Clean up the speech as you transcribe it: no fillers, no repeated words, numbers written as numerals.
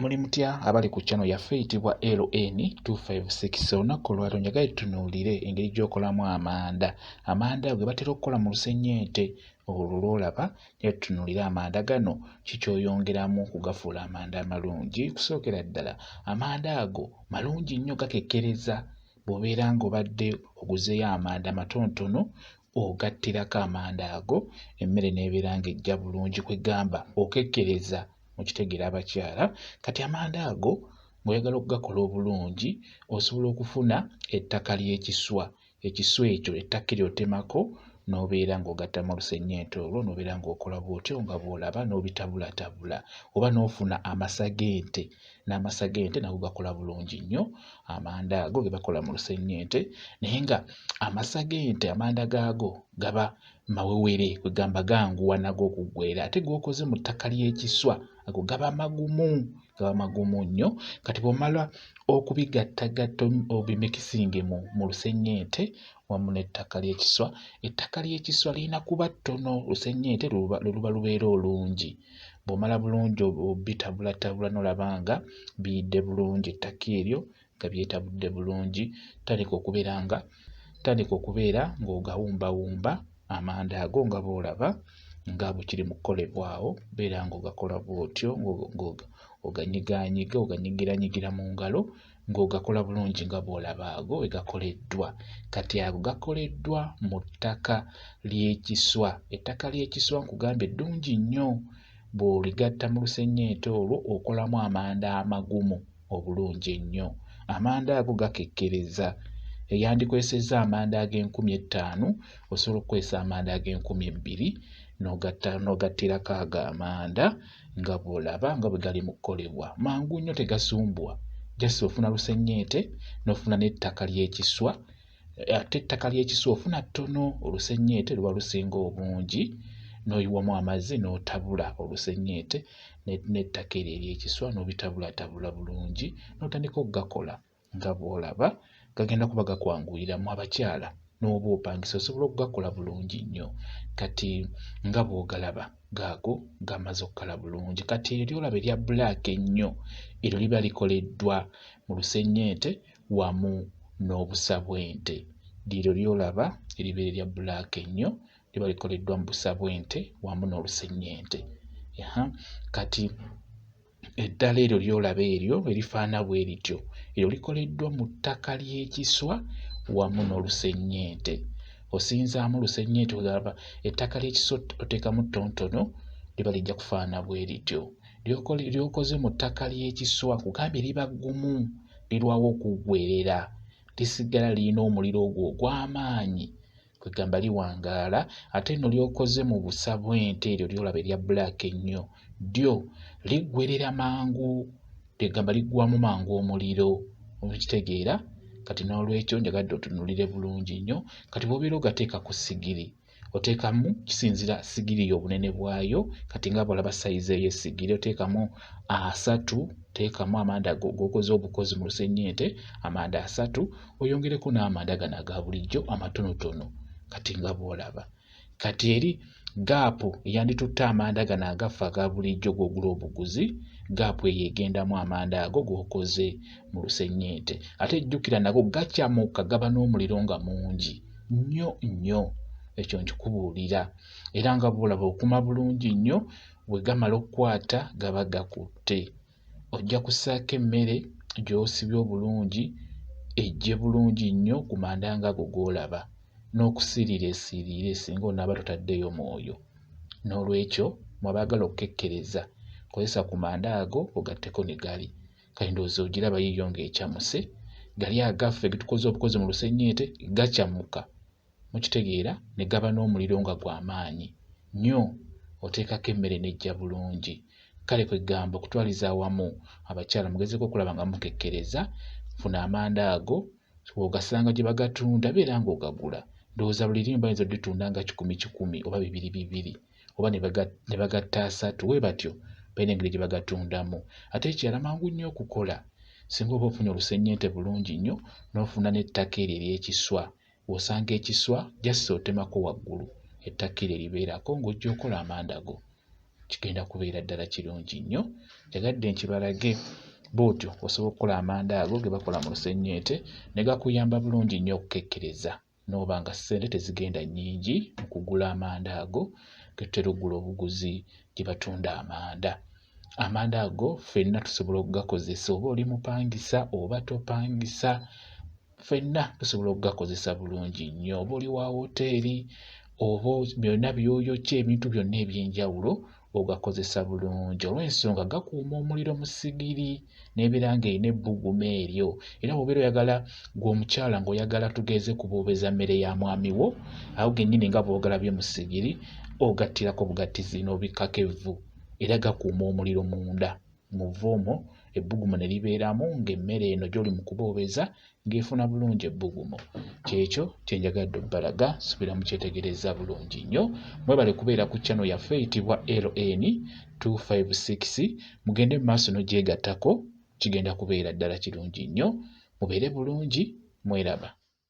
Muli mutya abali ku channel yaffe eyitibwa LN256. Olunaku olwaleero njagala tutunuulire engeri gy'okolamu amanda. Amanda ge batera okukola mu lusennyente. Olwo lw'olaba tutunuulire amanda gano ki ky'oyongeramu okugafuula amanda amalungi. Kusookera ddala amanda ago malungi nnyo, gakekkereza. Bw'obeera ng'obadde oguzeeyo amanda matonotono ogattirako amanda ago, emmere n'ebeera ng'ejja bulungi, kwe ggamba okekkereza. Mukitegeera abakyala. Kati amanda ago ng'oyagala okugakola obulungi osobola okufuna ettaka ly'ekiswa. Ekiswa ekyo ettaka ly'otemako n'obeera ng'ogatta mu lusennyente olwo, n'obeera ng'okola bw'otyo nga bw'olaba n'obitabulatabula, oba n'ofuna amasagente. N'amasagente nago gakola bulungi nnyo amanda ago ge bakola mu lusennyente, naye nga amasagente amanda gaago gaba mawewere, kwe ggamba ganguwa nago okuggweera. Ate g'okoze mu ttaka ly'ekiswa ago gaba magumu nnyo. Kati bw'omala okubigattagatta obimikisinge mu lusennyente wamu n'ettaka ly'ekiswa, ettaka ly'ekiswa lirina kuba ttono, lusennyente luba lubeera olungi. Bw'omala bulungi obitabulatabula n'olaba nga biyidde bulungi, ettaka eryo nga byetabudde bulungi, tandika okubeera ng'ogawumbawumba amanda ago nga bw'olaba nga bwe kiri mu kukolebwawo. Beera ng'ogakola bw'otyo, oganyigaanyiga, oganyigiranyigirira mu ngalo, ng'ogakola bulungi nga bw'olaba ago egakoleddwa. Kati ago gakoleddwa mu ttaka ly'ekiswa. Ettaka ly'ekiswa nkugambye ddungi nnyo. Bw'oligatta mu lusennyente olwo okolamu amanda amagumu obulungi ennyo. Amanda ago gakekkereza. Eyandikwesezza amanda ag' 50,000 osobola okukwesa amanda ag' 20,000 n'ogattirako ago amanda nga bw'olaba nga bwe gali mu kukolebwa. Mangu nnyo, tegasumbwa. Just ofuna lusennyente n'ofuna n'ettaka ly'ekiswa. Ate ettaka ly'ekiswa ofuna ttono, olusennyente luba lusinga obungi. N'oyiwamu amazzi n'otabula olusennyente n'ettaka eryo ery'ekiswa n'obitabulatabula bulungi n'otandika okugakola nga bw'olaba. Gagenda kuba gakwanguyiramu abakyala n'oba opangisa osobola okugakola bulungi nnyo. Kati nga bw'ogalaba gaago gamaze okukala bulungi. Kati eryo ly'olaba erya bbulaaka ennyo, eryo liba likoleddwa mu lusennyente wamu n'obusabwente. Liryo ly'olaba eribeera erya bbulaaka ennyo, liba likoleddwa mu busabwente wamu n'olusennyente. Kati eddala eryo ly'olaba eryo erifaana bwe lityo, eryo likoleddwa mu ttaka ly'ekiswa wamu n'olusennyente. Osinzaamu olusennyente olaba ettaka ly'ekiswa oteekamu ttonotono, liba lijja kufaana bwe lityo. Ly'okoze mu ttaka ly'ekiswa kugambye liba ggumu, lirwawo okuggweerera, lisigala lirina omuliro ogwo ogw'amaanyi, kwe ggamba liwangaala. Ate nno ly'okoze mu busabwente, eryo ly'olaba erya bbulaaka ennyo, lyo liggweerera mangu, kwe ggamba liggwamu mangu omuliro. Okitegeera? Kati n'olwekyo njagadde otunuulire bulungi nnyo. Kati bw'obeera ogateeka ku ssigiri, oteekamu kisinziira ssigiri y'obunene bwayo. Kati nga bw'olaba sayizi ey'essigiri oteekamu 3, teekamu amanda g'okoze obukozi mu lusennyente, amanda 3, oyongereko n'amanda gano aga bulijjo amatonotono. Kati nga bw'olaba. Kati eri gaapu eyanditutte amanda gano agaffe aga bulijjo g'ogula obuguzi, gaapu eyo egendamu amanda ago g'okoze mu lusennyente. Ate jjukira nago gakyamuka, gaba n'omuliro nga mungi nnyo nnyo. Ekyo nkikubuulira. Era nga bw'olaba okuma bulungi nnyo, bwe gamala okukwata gaba gakutte. Ojja kussaako emmere gy'osibye obulungi, ejje bulungi nnyo ku manda ng'ago g'olaba, n'okusiriira esiriire singa onaaba totaddeyo mwoyo. N'olwekyo mwabaagala okukekkereza, kozesa ku manda ago ogatteko ne gali. Kati ndowooza ogiraba yiyo ng'ekyamuse. Gali agaffe ge tukoze obukozi mu lusennyente gakyamuka, mukitegeera, ne gaba n'omuliro nga gw'amaanyi nnyo. Oteekako emmere n'ejja bulungi. Kale kwe ggamba okutwaliza awamu, abakyala mugezeko okulaba nga mukekkereza. Funa amanda ago, ogasanga gye bagatunda, beera ng'ogagula. Ndowooza buli limu bayinza oditunda nga 10 oba 2 oba ne bagatta 3, bwe batyo balina engeri gye bagatundamu. Ate ekirala mangu nnyo okukola. Singa oba ofunye olusennyente bulungi nnyo n'ofuna n'ettaka eryo ery'ekiswa, bw'osanga ekiswa just otemako waggulu, ettaka eryo libeerako ng'ojja okola amanda go. kigenda kubeera ddala kirungi nnyo. Njagadde nkibalage bw'otyo osobola okukola amanda ago ge bakola mu lusennyente ne gakuyamba bulungi nnyo okukekkereza n'oba nga ssente tezigenda nnyingi mu kugula amanda ago ge tutera oggula obuguzi gye batunda amanda. Amanda ago ffenna tusobola okugakozesa oba oli mupangisa oba topangisa, ffenna tusobola okugakozesa bulungi nnyo. Oba oli wa woteeri oba byonna by'oyokya ebintu byonna eby'enjawulo ogakozesa bulungi olw'ensonga gakuuma omuliro mu ssigiri n'ebeera ng'erina ebbugumu eryo. Era bw'obeera oyagala ggwe omukyala ng'oyagala tugeze kuboobeza mmere ya mwami wo awo gennyini nga bw'ogalabye mu ssigiri ogattirako bugattizi n'obikkako evvu era gakuuma omuliro munda. Mu vvu omwo ebbugumu ne libeeramu ng'emmere eno gy'oli mu kuboobeza ng'efuna bulungi ebbugumu. Kyekyo kye njagadde obbalaga, subira mukyetegereza bulungi nnyo. Mwebale kubeera ku channel yaffe eyitibwa LN256, mugende mu maaso n'ogyegattako, kigenda kubeera ddala kirungi nnyo. Mubeere bulungi, mweraba.